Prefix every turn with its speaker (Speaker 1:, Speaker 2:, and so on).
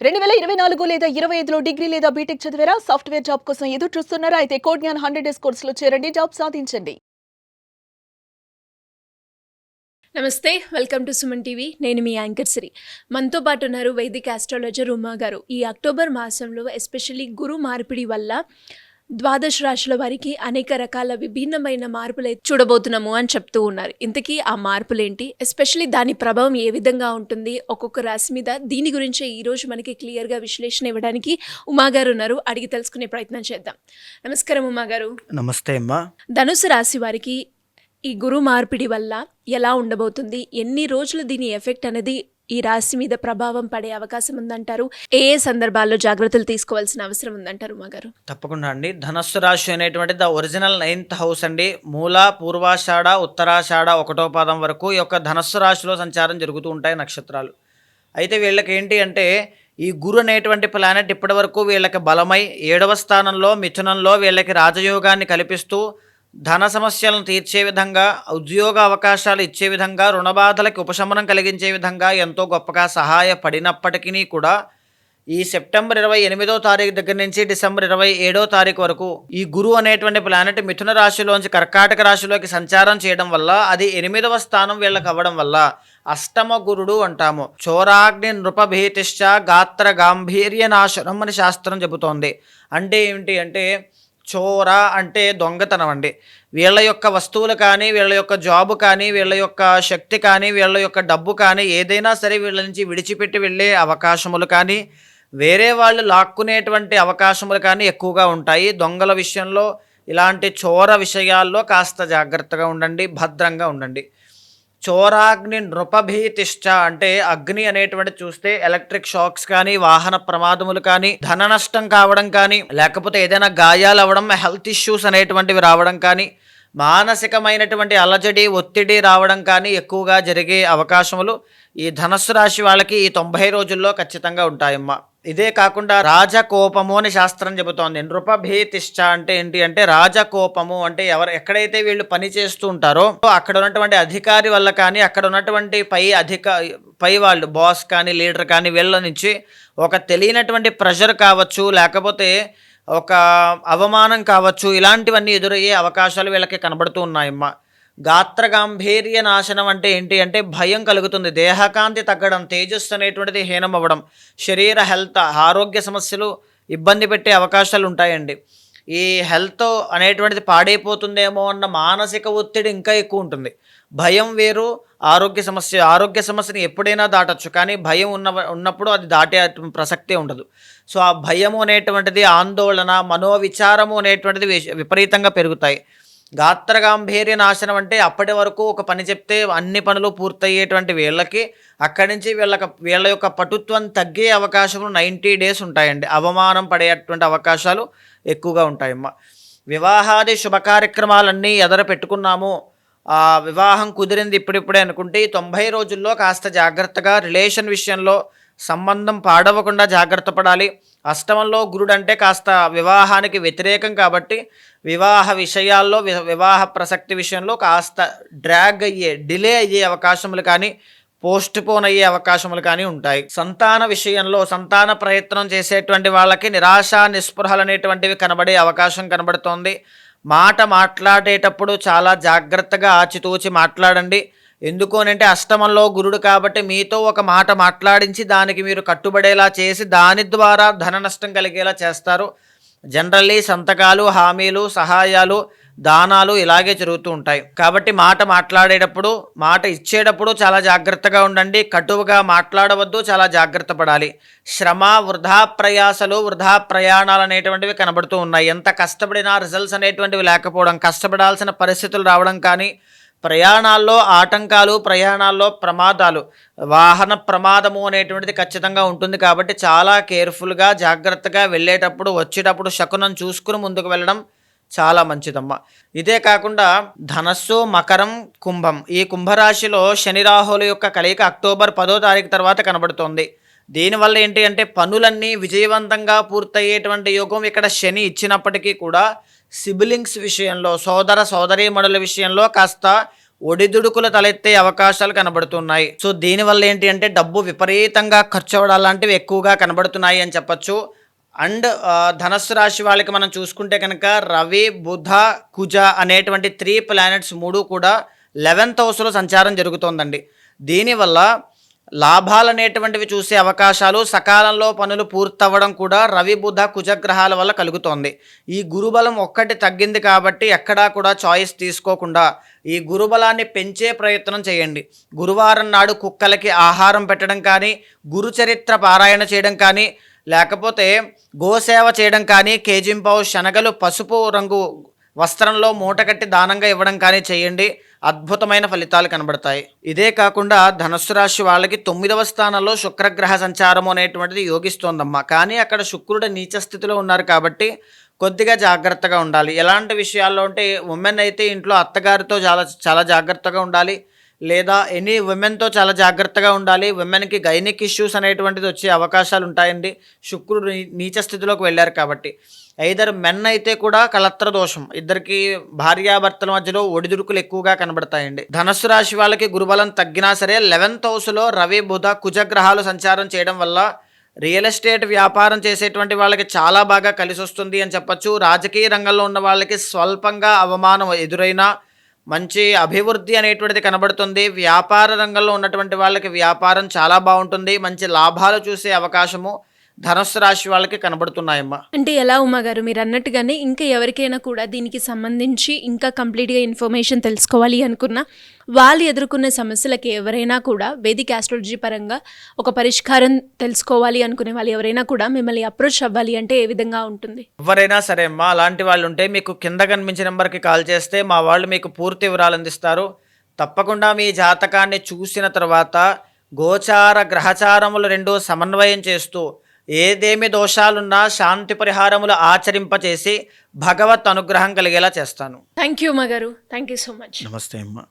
Speaker 1: 2024 లేదా 25లో డిగ్రీ లేదా బీటెక్ చదివారా? సాఫ్ట్‌వేర్ జాబ్ కోసం ఎదురు చూస్తున్నారా? అయితే కోడ్ జ్ఞాన్ 100 డేస్ కోర్సులో చేరండి. జాబ్ సాధించండి.
Speaker 2: నమస్తే, వెల్కమ్ టు సుమన్ టీవీ. నేను మీ యాంకర్ సిరి. మనతో పాటు ఉన్నారు వైదిక్ ఆస్ట్రాలజర్ ఉమా గారు. ఈ అక్టోబర్ మాసంలో ఎస్పెషల్లీ గురు మార్పిడి వల్ల ద్వాదశ రాశుల వారికి అనేక రకాల విభిన్నమైన మార్పులు చూడబోతున్నాము అని చెప్తూ ఉన్నారు. ఇంతకీ ఆ మార్పులేంటి, ఎస్పెషల్లీ దాని ప్రభావం ఏ విధంగా ఉంటుంది ఒక్కొక్క రాశి మీద, దీని గురించే ఈరోజు మనకి క్లియర్గా విశ్లేషణ ఇవ్వడానికి ఉమా గారు ఉన్నారు. అడిగి తెలుసుకునే ప్రయత్నం చేద్దాం. నమస్కారం ఉమా గారు.
Speaker 3: నమస్తే అమ్మా.
Speaker 2: ధనుసు రాశి వారికి ఈ గురు మార్పిడి వల్ల ఎలా ఉండబోతుంది, ఎన్ని రోజులు దీని ఎఫెక్ట్ అనేది ఈ రాశి మీద ప్రభావం పడే అవకాశం ఉందంటారు, ఏ ఏ సందర్భాల్లో జాగ్రత్తలు తీసుకోవాల్సిన అవసరం ఉందంటారు మగారు?
Speaker 3: తప్పకుండా అండి. ధనస్సు రాశి అనేటువంటి ద ఒరిజినల్ 9th హౌస్ అండి. మూల, పూర్వాషాఢ, ఉత్తరాషాఢ 1వ పాదం వరకు ఈ యొక్క ధనస్సు రాశిలో సంచారం జరుగుతూ ఉంటాయి నక్షత్రాలు. అయితే వీళ్ళకి ఏంటి అంటే ఈ గురు అనేటువంటి ప్లానెట్ ఇప్పటి వరకు వీళ్ళకి బలమై 7వ స్థానంలో మిథునంలో వీళ్ళకి రాజయోగాన్ని కల్పిస్తూ ధన సమస్యలను తీర్చే విధంగా, ఉద్యోగ అవకాశాలు ఇచ్చే విధంగా, రుణబాధలకి ఉపశమనం కలిగించే విధంగా ఎంతో గొప్పగా సహాయపడినప్పటికీ కూడా ఈ సెప్టెంబర్ 28వ తారీఖు దగ్గర నుంచి డిసెంబర్ 27వ తారీఖు వరకు ఈ గురువు అనేటువంటి ప్లానెట్ మిథున రాశిలోంచి కర్కాటక రాశిలోకి సంచారం చేయడం వల్ల, అది 8వ స్థానం వీళ్ళకి అవ్వడం వల్ల అష్టమ గురుడు అంటాము. చోరాగ్ని నృపభీతిశ్చ గాత్ర గాంభీర్య నాశనం అని శాస్త్రం చెబుతోంది. అంటే ఏమిటి అంటే చోర అంటే దొంగతనం అండి. వీళ్ళ యొక్క వస్తువులు కానీ, వీళ్ళ యొక్క జాబు కానీ, వీళ్ళ యొక్క శక్తి కానీ, వీళ్ళ యొక్క డబ్బు కానీ ఏదైనా సరే వీళ్ళ నుంచి విడిచిపెట్టి వెళ్ళే అవకాశములు కానీ, వేరే వాళ్ళు లాక్కునేటువంటి అవకాశములు కానీ ఎక్కువగా ఉంటాయి. దొంగల విషయంలో, ఇలాంటి చోర విషయాల్లో కాస్త జాగ్రత్తగా ఉండండి, భద్రంగా ఉండండి. చోరాగ్ని నృపభీతిష్ట అంటే అగ్ని అనేటువంటి చూస్తే ఎలక్ట్రిక్ షాక్స్ కానీ, వాహన ప్రమాదములు కానీ, ధన నష్టం కావడం కానీ, లేకపోతే ఏదైనా గాయాలు అవ్వడం, హెల్త్ ఇష్యూస్ అనేటువంటివి రావడం కానీ, మానసికమైనటువంటి అలజడి, ఒత్తిడి రావడం కానీ ఎక్కువగా జరిగే అవకాశములు ఈ ధనస్సు రాశి వాళ్ళకి ఈ 90 రోజుల్లో ఖచ్చితంగా ఉంటాయమ్మా. ఇదే కాకుండా రాజకోపము అని శాస్త్రం చెబుతోంది. నృపభీతిష్ట అంటే ఏంటి అంటే రాజకోపము అంటే ఎక్కడైతే వీళ్ళు పని చేస్తూ ఉంటారో అక్కడ ఉన్నటువంటి అధికారి వల్ల కానీ, అక్కడ ఉన్నటువంటి పై వాళ్ళు బాస్ కానీ, లీడర్ కానీ, వీళ్ళ నుంచి ఒక తెలియనటువంటి ప్రెషర్ కావచ్చు, లేకపోతే ఒక అవమానం కావచ్చు, ఇలాంటివన్నీ ఎదురయ్యే అవకాశాలు వీళ్ళకి కనబడుతూ ఉన్నాయమ్మా. గాత్ర గాంభీర్య నాశనం అంటే ఏంటి అంటే భయం కలుగుతుంది, దేహకాంతి తగ్గడం, తేజస్సు అనేటువంటిది హీనం అవ్వడం, శరీర హెల్త్ ఆరోగ్య సమస్యలు ఇబ్బంది పెట్టే అవకాశాలు ఉంటాయండి. ఈ హెల్త్ అనేటువంటిది పాడైపోతుందేమో అన్న మానసిక ఒత్తిడి ఇంకా ఎక్కువ ఉంటుంది. భయం వేరు, ఆరోగ్య సమస్యని ఎప్పుడైనా దాటచ్చు, కానీ భయం ఉన్నప్పుడు అది దాటే ప్రసక్తే ఉండదు. సో ఆ భయము అనేటువంటిది, ఆందోళన, మనోవిచారము అనేటువంటిది విపరీతంగా పెరుగుతాయి. గాత్రగాంభీర్య నాశనం అంటే అప్పటి వరకు ఒక పని చెప్తే అన్ని పనులు పూర్తయ్యేటువంటి వీళ్ళకి అక్కడి నుంచి వీళ్ళ యొక్క పటుత్వం తగ్గే అవకాశం 90 డేస్ ఉంటాయండి. అవమానం పడేటువంటి అవకాశాలు ఎక్కువగా ఉంటాయమ్మా. వివాహాది శుభ కార్యక్రమాలన్నీ ఎదర పెట్టుకున్నాము, వివాహం కుదిరింది ఇప్పుడిప్పుడే అనుకుంటే ఈ 90 రోజుల్లో కాస్త జాగ్రత్తగా రిలేషన్ విషయంలో సంబంధం పాడవకుండా జాగ్రత్త పడాలి. అష్టమంలో గురుడు అంటే కాస్త వివాహానికి వ్యతిరేకం కాబట్టి వివాహ విషయాల్లో, వివాహ ప్రసక్తి విషయంలో కాస్త డిలే అయ్యే అవకాశములు కానీ, పోస్ట్ పోన్ అయ్యే అవకాశములు కానీ ఉంటాయి. సంతాన విషయంలో సంతాన ప్రయత్నం చేసేటువంటి వాళ్ళకి నిరాశ, నిస్పృహలు అనేటువంటివి కనబడే అవకాశం కనబడుతోంది. మాట్లాడేటప్పుడు చాలా జాగ్రత్తగా ఆచితూచి మాట్లాడండి. ఎందుకు అంటే అష్టమంలో గురుడు కాబట్టి మీతో ఒక మాట మాట్లాడించి దానికి మీరు కట్టుబడేలా చేసి దాని ద్వారా ధన నష్టం కలిగేలా చేస్తారు. జనరల్లీ సంతకాలు, హామీలు, సహాయాలు, దానాలు ఇలాగే జరుగుతూ ఉంటాయి. కాబట్టి మాట్లాడేటప్పుడు, మాట ఇచ్చేటప్పుడు చాలా జాగ్రత్తగా ఉండండి. కటువుగా మాట్లాడవద్దు, చాలా జాగ్రత్త పడాలి. శ్రమ, వృధా ప్రయాసలు, వృధా ప్రయాణాలు అనేటువంటివి కనబడుతూ ఉన్నాయి. ఎంత కష్టపడినా రిజల్ట్స్ అనేటువంటివి లేకపోవడం, కష్టపడాల్సిన పరిస్థితులు రావడం కానీ, ప్రయాణాల్లో ఆటంకాలు, ప్రయాణాల్లో ప్రమాదాలు, వాహన ప్రమాదము అనేటువంటిది ఖచ్చితంగా ఉంటుంది. కాబట్టి చాలా కేర్ఫుల్గా, జాగ్రత్తగా వెళ్ళేటప్పుడు, వచ్చేటప్పుడు శకునం చూసుకుని ముందుకు వెళ్ళడం చాలా మంచిదమ్మా. ఇదే కాకుండా ధనస్సు, మకరం, కుంభం, ఈ కుంభరాశిలో శని రాహుల యొక్క కలయిక అక్టోబర్ 10వ తారీఖు తర్వాత కనబడుతోంది. దీనివల్ల ఏంటి అంటే పనులన్నీ విజయవంతంగా పూర్తయ్యేటువంటి యోగం ఇక్కడ శని ఇచ్చినప్పటికీ కూడా సిబ్లింగ్స్ విషయంలో, సోదరీమణుల విషయంలో కాస్త ఒడిదుడుకులు తలెత్తే అవకాశాలు కనబడుతున్నాయి. సో దీనివల్ల ఏంటి అంటే డబ్బు విపరీతంగా ఖర్చు అవ్వడం లాంటివి ఎక్కువగా కనబడుతున్నాయి అని చెప్పొచ్చు. అండ్ ధనస్సు రాశి వాళ్ళకి మనం చూసుకుంటే కనుక రవి, బుధ, కుజ అనేటువంటి 3 ప్లానెట్స్ 3 కూడా 11th హౌస్లో సంచారం జరుగుతోందండి. దీనివల్ల లాభాలు అనేటువంటివి చూసే అవకాశాలు, సకాలంలో పనులు పూర్తవ్వడం కూడా రవి, బుధ, కుజగ్రహాల వల్ల కలుగుతోంది. ఈ గురుబలం ఒక్కటి తగ్గింది కాబట్టి ఎక్కడా కూడా చాయిస్ తీసుకోకుండా ఈ గురుబలాన్ని పెంచే ప్రయత్నం చేయండి. గురువారం నాడు కుక్కలకి ఆహారం పెట్టడం కానీ, గురు చరిత్ర పారాయణ చేయడం కానీ, లేకపోతే గోసేవ చేయడం కానీ, కేజింపావు శనగలు పసుపు రంగు వస్త్రంలో మూటకట్టి దానంగా ఇవ్వడం కానీ చేయండి. అద్భుతమైన ఫలితాలు కనబడతాయి. ఇదే కాకుండా ధనుస్సు రాశి వాళ్ళకి 9వ స్థానంలో శుక్రగ్రహ సంచారం అనేటువంటిది యోగిస్తోందమ్మా. కానీ అక్కడ శుక్రుడు నీచ స్థితిలో ఉన్నారు కాబట్టి కొద్దిగా జాగ్రత్తగా ఉండాలి. ఎలాంటి విషయాల్లో అంటే ఉమెన్ అయితే ఇంట్లో అత్తగారితో చాలా జాగ్రత్తగా ఉండాలి, లేదా ఎనీ ఉమెన్తో చాలా జాగ్రత్తగా ఉండాలి. ఉమెన్కి గైనిక్ ఇష్యూస్ అనేటువంటిది వచ్చే అవకాశాలు ఉంటాయండి. శుక్రుడు నీచ స్థితిలోకి వెళ్ళారు కాబట్టి. ఐదర్ మెన్ అయితే కూడా కలత్ర దోషం, ఇద్దరికి భార్యాభర్తల మధ్యలో ఒడిదుడుకులు ఎక్కువగా కనబడతాయండి. ధనస్సు రాశి వాళ్ళకి గురుబలం తగ్గినా సరే 11th హౌస్లో రవి, బుధ, కుజగ్రహాలు సంచారం చేయడం వల్ల రియల్ ఎస్టేట్ వ్యాపారం చేసేటువంటి వాళ్ళకి చాలా బాగా కలిసి వస్తుంది అని చెప్పచ్చు. రాజకీయ రంగంలో ఉన్న వాళ్ళకి స్వల్పంగా అవమానం ఎదురైనా మంచి అభివృద్ధి అనేటువంటిది కనబడుతుంది. వ్యాపార రంగంలో ఉన్నటువంటి వాళ్ళకి వ్యాపారం చాలా బాగుంటుంది. మంచి లాభాలు చూసే అవకాశము ధనుస్సు రాశి వాళ్ళకి కనబడుతున్నాయమ్మా.
Speaker 2: అంటే ఎలా ఉమాగారు మీరు అన్నట్టుగానే ఇంకా ఎవరికైనా కూడా దీనికి సంబంధించి ఇంకా కంప్లీట్గా ఇన్ఫర్మేషన్ తెలుసుకోవాలి అనుకున్నా, వాళ్ళు ఎదుర్కొనే సమస్యలకి ఎవరైనా కూడా వేదిక్ ఆస్ట్రాలజీ పరంగా ఒక పరిష్కారం తెలుసుకోవాలి అనుకునే వాళ్ళు ఎవరైనా కూడా మిమ్మల్ని అప్రోచ్ అవ్వాలి అంటే ఏ విధంగా ఉంటుంది?
Speaker 3: ఎవరైనా సరే అమ్మా, అలాంటి వాళ్ళు ఉంటే మీకు కింద కనిపించే నెంబర్కి కాల్ చేస్తే మా వాళ్ళు మీకు పూర్తి వివరాలు అందిస్తారు. తప్పకుండా మీ జాతకాన్ని చూసిన తర్వాత గోచార గ్రహచారములు 2 సమన్వయం చేస్తూ ఏదేమి దోషాలున్నా శాంతి పరిహారములు ఆచరింపచేసి భగవత్ అనుగ్రహం కలిగేలా చేస్తాను.
Speaker 2: థ్యాంక్ యూ ఉమాగారు, థ్యాంక్ యూ సో మచ్.
Speaker 3: నమస్తే అమ్మా.